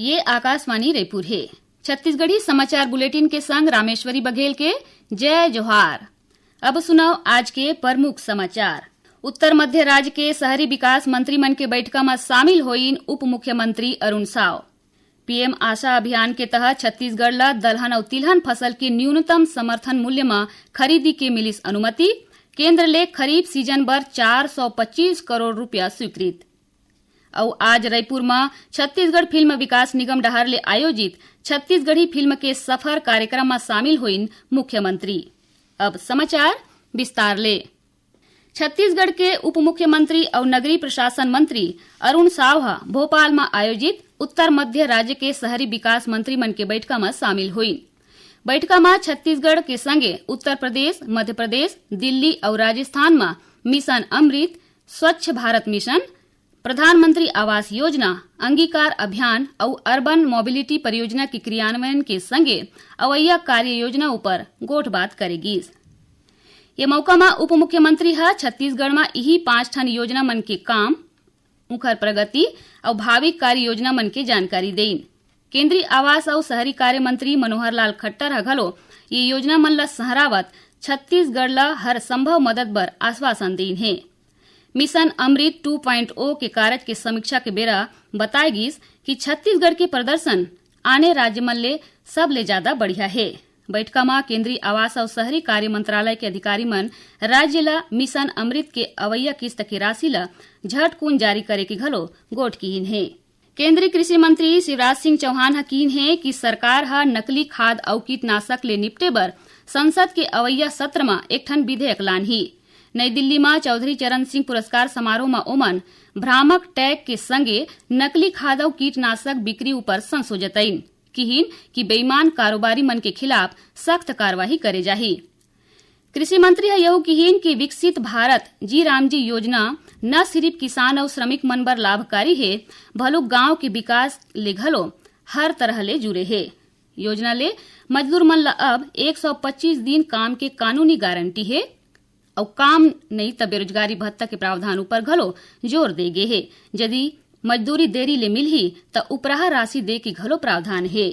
ये आकाशवाणी रायपुर है। छत्तीसगढ़ी समाचार बुलेटिन के संग रामेश्वरी बघेल के जय जोहार। अब सुनाओ आज के प्रमुख समाचार। उत्तर मध्य राज्य के शहरी विकास मंत्रीमंडल के बैठका में शामिल होइन उप मुख्यमंत्री अरुण साव। पीएम आशा अभियान के तहत छत्तीसगढ़ ला दलहन और तिलहन फसल के न्यूनतम समर्थन मूल्य में खरीदी के मिलिस अनुमति। केंद्र ले खरीफ सीजन बर 425 करोड़ रुपया स्वीकृत। और आज रायपुर में छत्तीसगढ़ फिल्म विकास निगम डहर ले आयोजित छत्तीसगढ़ी फिल्म के सफर कार्यक्रम में शामिल हुइन मुख्यमंत्री। अब समाचार विस्तार ले। छत्तीसगढ़ के उप मुख्यमंत्री और नगरीय प्रशासन मंत्री अरुण साव भोपाल में आयोजित उत्तर मध्य राज्य के शहरी विकास मंत्रिमंडल के बैठका में शामिल हुई। बैठका में छत्तीसगढ़ के संगे उत्तर प्रदेश, मध्य प्रदेश, दिल्ली और राजस्थान में मिशन अमृत, स्वच्छ भारत मिशन, प्रधानमंत्री आवास योजना, अंगीकार अभियान और अर्बन मोबिलिटी परियोजना के क्रियान्वयन के संगे अवैया कार्य योजना ऊपर गोठबात करेगी। ये मौका में उप मुख्यमंत्री छत्तीसगढ़ में यही 5 ठन योजना मन के काम, उखर प्रगति और भावी कार्य योजना मन के जानकारी देइन। केंद्रीय आवास और शहरी कार्य मंत्री मनोहर लाल खट्टर घलो ये योजना मन ला सहरावत छत्तीसगढ़ ला हर संभव मदद बर आश्वासन देइन है। मिशन अमृत 2.0 के कार्य के समीक्षा के बेरा बताएगी कि छत्तीसगढ़ के प्रदर्शन आने राज्य मन ले सब ले ज्यादा बढ़िया है। बैठका में केंद्रीय आवास और शहरी कार्य मंत्रालय के अधिकारी मन राज्य ला मिशन अमृत के अवैया किस्त के राशि ला झटकुन जारी करे के घलो गोठ कीन है। केंद्रीय कृषि मंत्री शिवराज सिंह चौहान कीन है कि सरकार नकली खाद और कीटनाशक ले निपटे बर संसद के अवैया सत्र में एक ठन विधेयक लान ही। नई दिल्ली में चौधरी चरण सिंह पुरस्कार समारोह में ओमन भ्रामक टैग के संगे नकली खाद और कीटनाशक बिक्री ऊपर संशोधन किहिन कि बेईमान कारोबारी मन के खिलाफ सख्त कार्यवाही करे जाही। कृषि मंत्री यह किहिन कि विकसित भारत जी रामजी योजना न सिर्फ किसान और श्रमिक मन बर लाभकारी है, भलो गांव के विकास ले घलो हर तरह ले जुड़े है। योजना ले मजदूर मन ला अब 125 दिन काम के कानूनी गारंटी है और काम नहीं तो बेरोजगारी भत्ता के प्रावधान ऊपर घलो जोर दे गे है। यदि मजदूरी देरी ले मिलही तो उपराह राशि दे की घलो प्रावधान है।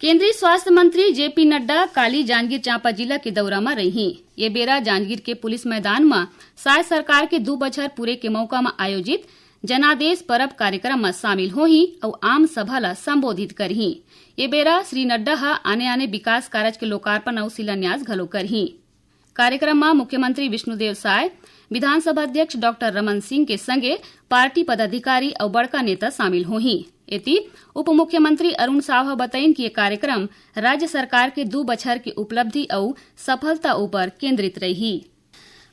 केंद्रीय स्वास्थ्य मंत्री जेपी नड्डा काली जांजगीर चांपा जिला के दौरा में रही। ये बेरा जांजगीर के पुलिस मैदान में साय सरकार के 2 बछर पूरे के मौका में आयोजित जनादेश परब कार्यक्रम में शामिल होही और आम सभा ला संबोधित करही। ये बेरा श्री नड्डा आने आने विकास कार्य के लोकार्पण और शिलान्यास घलो करही। कार्यक्रम में मुख्यमंत्री विष्णुदेव साय, विधानसभा अध्यक्ष डॉक्टर रमन सिंह के संगे पार्टी पदाधिकारी और बड़का नेता शामिल होही। एति उप मुख्यमंत्री अरुण साव बताइन कि ये कार्यक्रम राज्य सरकार के 2 बछर की उपलब्धि और सफलता ऊपर केंद्रित रही।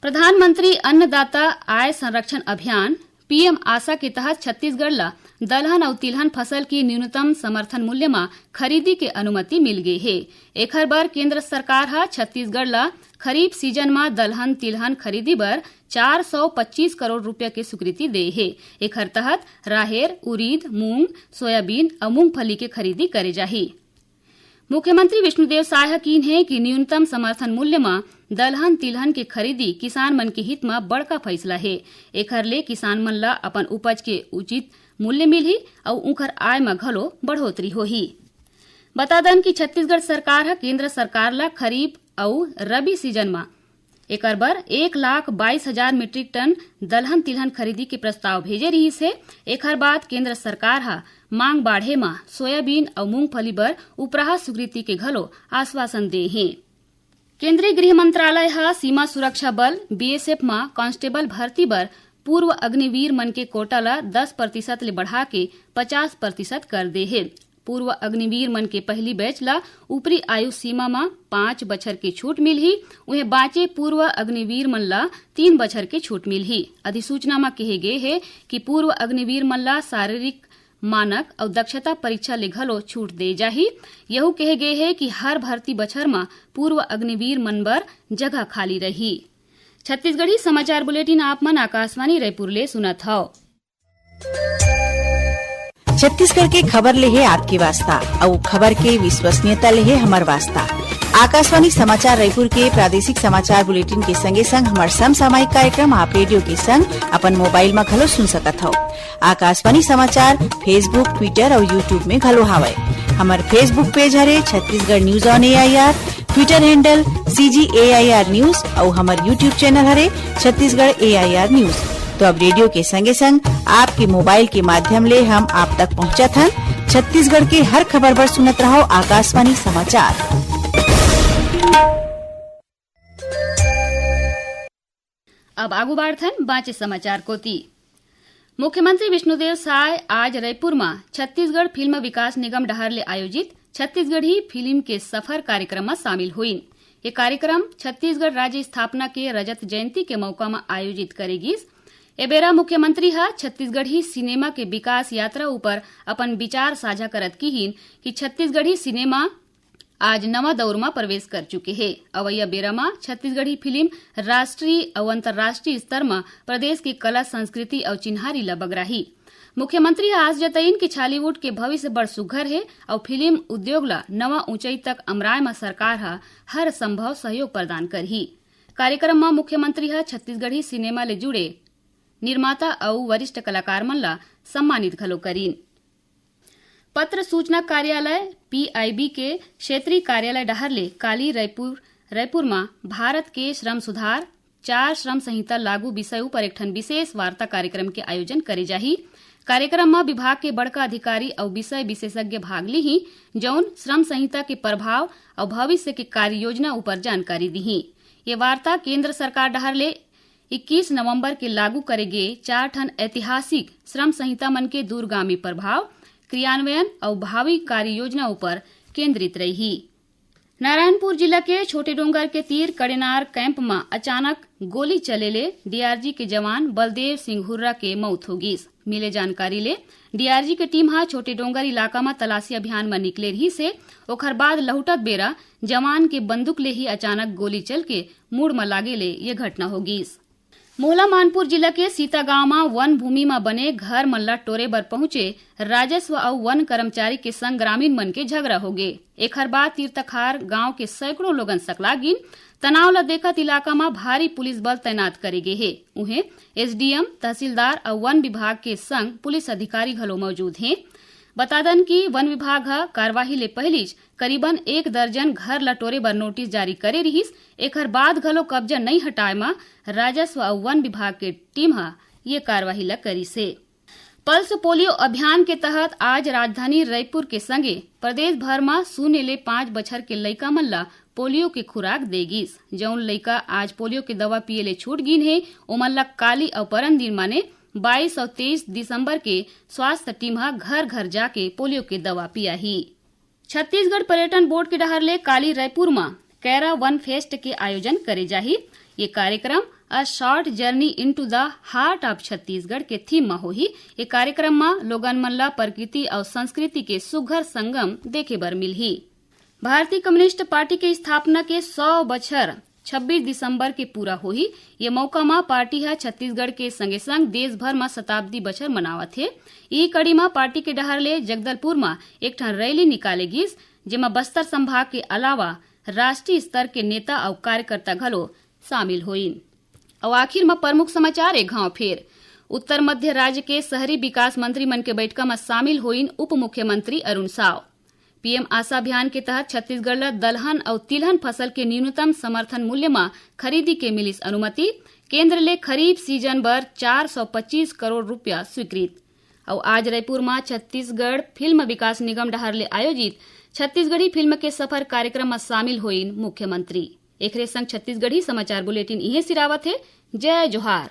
प्रधानमंत्री अन्नदाता आय संरक्षण अभियान पीएम आशा के तहत छत्तीसगढ़ ला दलहन और तिलहन फसल की न्यूनतम समर्थन मूल्य में खरीदी के अनुमति मिल गई है। एक बार केंद्र सरकार छत्तीसगढ़ ला खरीफ सीजन में दलहन तिलहन खरीदी बर 425 करोड़ रुपया के स्वीकृति दे है। एक तहत राहेर, उरीद, मूंग, सोयाबीन और मूंगफली के खरीदी करे जाही। मुख्यमंत्री विष्णुदेव साय कीन है कि न्यूनतम समर्थन मूल्य में दलहन तिलहन के खरीदी किसान मन के हित में बड़का फैसला है। एखर ले किसान मन ला अपन उपज के उचित मूल्य मिलही और उनकर आय में घलो बढ़ोतरी होही। बता दन कि छत्तीसगढ़ सरकार केंद्र सरकार ला खरीफ और रबी सीजन में एक बर 1,22,000 मीट्रिक टन दलहन तिलहन खरीदी के प्रस्ताव भेजे रही से। एक बाद केंद्र सरकार मांग बाढ़े में सोयाबीन और मूंगफली बर उपराह स्वीकृति के घलो आश्वासन दे है। केंद्रीय गृह मंत्रालय सीमा सुरक्षा बल बीएसएफ में कांस्टेबल भर्ती बर पूर्व अग्निवीर मन के कोटा ला 10% ले बढ़ा के 50% कर दे है। पूर्व अग्निवीर मन के पहली बैच ला ऊपरी आयु सीमा में 5 बछर के छूट मिलही। उन्हें बाचे पूर्व अग्निवीर मन ला 3 बछर के छूट मिलही। अधिसूचना में कहे गए है कि पूर्व अग्निवीर मन ला शारीरिक मानक और दक्षता परीक्षा ले घलो छूट दे जाही। यहू कहे गए है कि हर भर्ती बछर में पूर्व अग्निवीर मन बर जगह खाली रही। छत्तीसगढ़ी समाचार बुलेटिन आप मन आकाशवाणी रायपुर ले सुनत हव। छत्तीसगढ़ के खबर ले है आपके वास्ता और खबर के विश्वसनीयता ले है हमार वास्ता। आकाशवाणी समाचार रायपुर के प्रादेशिक समाचार बुलेटिन के संगे संग हमार समसामयिक कार्यक्रम आप रेडियो के संग अपन मोबाइल में घलो सुन सकत हो। आकाशवाणी समाचार फेसबुक, ट्विटर और यूट्यूब में घलो हावय। हमार फेसबुक पेज हरे Chhattisgarh news on AIR, Twitter handle CGAIR news और हमार यूट्यूब चैनल हरे छत्तीसगढ़ AIR न्यूज। तो अब रेडियो के संगे संग आपके मोबाइल के माध्यम ले हम आप तक पहुंचत हन। छत्तीसगढ़ के हर खबर पर सुनत रहो आकाशवाणी समाचार। अब आगू बाढ़थन बाँचे समाचार कोती। मुख्यमंत्री विष्णुदेव साय आज रायपुर में छत्तीसगढ़ फिल्म विकास निगम डहर ले आयोजित छत्तीसगढ़ी फिल्म के सफर कार्यक्रम में शामिल हुईन। ये कार्यक्रम छत्तीसगढ़ राज्य स्थापना के रजत जयंती के मौका में आयोजित करेगीस। ए बेरा मुख्यमंत्री हा छत्तीसगढ़ी सिनेमा के विकास यात्रा ऊपर अपन विचार साझा करत कीहिन कि छत्तीसगढ़ी सिनेमा आज नवा दौर में प्रवेश कर चुके हैं। अवैया बेरा में छत्तीसगढ़ी फिल्म राष्ट्रीय और अंतर्राष्ट्रीय स्तर में प्रदेश की कला संस्कृति और चिन्हारी ल बगराही। मुख्यमंत्री आज जतईन कि छालीवुड के भविष्य बड़ सुघर है और फिल्म उद्योग ला नवा ऊंचाई तक अमराय में सरकार हा हर संभव सहयोग प्रदान करही। कार्यक्रम में मुख्यमंत्री हा छत्तीसगढ़ी सिनेमा ले जुड़े निर्माता और वरिष्ठ कलाकार मन ला सम्मानित घलो करीन। पत्र सूचना कार्यालय PIB के क्षेत्रीय कार्यालय डहरले काली रायपुर में भारत के श्रम सुधार 4 श्रम संहिता लागू विषय पर एक विशेष वार्ता कार्यक्रम के आयोजन करे जाही। कार्यक्रम में विभाग के बड़का अधिकारी और विषय विशेषज्ञ भाग ली, जौन श्रम संहिता के प्रभाव और भविष्य की कार्य योजना ऊपर जानकारी दी। ये वार्ता केंद्र सरकार डहरले 21 नवंबर के लागू करेगे 4 ठन ऐतिहासिक श्रम संहिता मन के दूरगामी प्रभाव, क्रियान्वयन और भावी कार्य योजना ऊपर केंद्रित रही। नारायणपुर जिला के छोटे डोंगर के तीर कड़ेनार कैंप में अचानक गोली चलेले DRG के जवान बलदेव सिंह हुर्रा के मौत होगी। मिले जानकारी ले DRG के टीम हा छोटे डोंगर इलाका में तलाशी अभियान में निकले रही से ओखर बाद लहुटत बेरा जवान के बंदूक ले ही अचानक गोली चल के मुड़ में लागे ले ये घटना होगी। मोहला मानपुर जिला के सीता गांव में वन भूमि में बने घर मल्ला टोरे बर पहुंचे राजस्व और वन कर्मचारी के संग ग्रामीण मन के झगड़ा हो गए। एक हर बाद तीर्थखार गांव के सैकड़ों लोगन सकलागिन। तनाव ला देखत इलाका में भारी पुलिस बल तैनात करे गए है। उन्हें SDM, तहसीलदार और वन विभाग के संग पुलिस अधिकारी घलो मौजूद हैं। बता दन कि वन विभाग हा कार्यवाही ले पहलीच करीबन 1 दर्जन घर लटोरे बर नोटिस जारी करे रहीस। एकर बाद घलो कब्जा नहीं हटाए मा राजस्व और वन विभाग के टीम हा ये कार्यवाही ला करी से। पल्स पोलियो अभियान के तहत आज राजधानी रायपुर के संगे प्रदेश भर में 0 ले 5 बछर के लइका मन ला पोलियो के खुराक देगिस। जौन लइका आज पोलियो के दवा पिए ले छूट गिन है ओमन ला काली और परन दिन माने 22 और 23 दिसंबर के स्वास्थ्य टीम हा घर घर जाके पोलियो के दवा पियाही। छत्तीसगढ़ पर्यटन बोर्ड के डहरले काली रायपुर में कैरा वन फेस्ट के आयोजन करे जाही। ये कार्यक्रम a short journey into the heart of Chhattisgarh के थीम में होही। ये कार्यक्रम में लोगन मन ला प्रकृति और संस्कृति के सुघर संगम देखे बर मिलही। भारतीय कम्युनिस्ट पार्टी के स्थापना के 100 बछर 26 दिसंबर के पूरा होही। ये मौका में पार्टी है छत्तीसगढ़ के संगे संग देश भर में शताब्दी बछर मनावत है। ई कड़ी में पार्टी के डहरले जगदलपुर में एक ठन रैली निकाले गिस, जेमा बस्तर संभाग के अलावा राष्ट्रीय स्तर के नेता और कार्यकर्ता घलो शामिल होइन। और आखिर में प्रमुख समाचार एक घाव फेर। उत्तर मध्य राज्य के शहरी विकास मंत्री मन के बैठक में शामिल होइन उप मुख्यमंत्री अरुण साव। PM आशा अभियान के तहत छत्तीसगढ़ ला दलहन और तिलहन फसल के न्यूनतम समर्थन मूल्य में खरीदी के मिलिस अनुमति। केंद्र ले खरीफ सीजन बर 425 करोड़ रुपया स्वीकृत। और आज रायपुर में छत्तीसगढ़ फिल्म विकास निगम डहर ले आयोजित छत्तीसगढ़ी फिल्म के सफर कार्यक्रम में शामिल होइन मुख्यमंत्री। एकरे संग छत्तीसगढ़ी समाचार बुलेटिन इहे सिरावत है। जय जोहार।